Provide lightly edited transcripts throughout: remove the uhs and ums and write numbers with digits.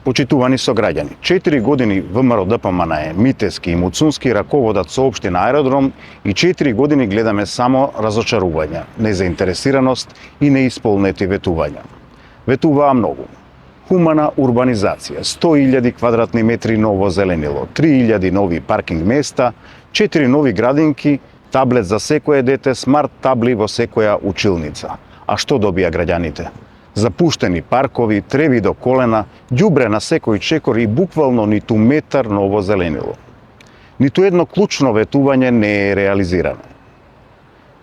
Почитувани сограѓани, 4 години ВМРО ДПМН е Митески и Муцунски раководат со општина Аеродром и 4 години гледаме само разочарувања, незаинтересираност и неисполнети ветувања. Ветуваа многу. Хумана урбанизација, 100.000 квадратни метри ново зеленило, 3.000 нови паркинг места, 4 нови градинки, таблет за секое дете, смарт табли во секоја училница. А што добија граѓаните? Запуштени паркови, треви до колена, ѓубре на секој чекор и буквално ниту метар ново зеленило. Ниту едно клучно ветување не е реализирано.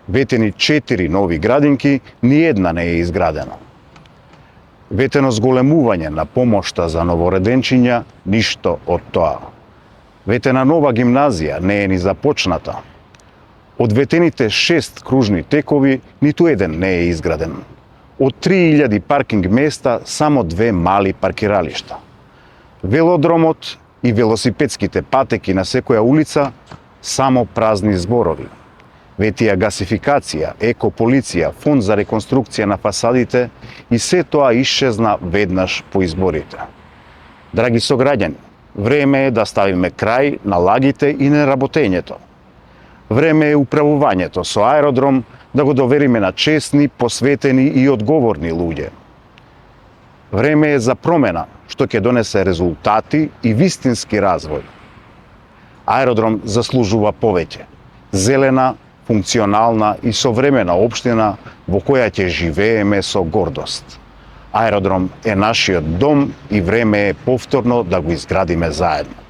Ветени 4 нови градинки, ни една не е изградена. Ветено зголемување на помошта за новореденчиња, ништо од тоа. Ветена нова гимназија не е ни започната. Од ветените 6 кружни текови, ниту еден не е изграден. Од 3.000 паркинг места, само 2 мали паркиралишта. Велодромот и велосипедските патеки на секоја улица, само празни зборови. Ветија гасификација, екополиција, фонд за реконструкција на фасадите и се тоа исчезна веднаш по изборите. Драги сограѓани, време е да ставиме крај на лагите и неработењето. Време е управувањето со Аеродром да го довериме на честни, посветени и одговорни луѓе. Време е за промена, што ќе донесе резултати и вистински развој. Аеродром заслужува повеќе. Зелена, функционална и современа општина во која ќе живееме со гордост. Аеродром е нашиот дом и време е повторно да го изградиме заедно.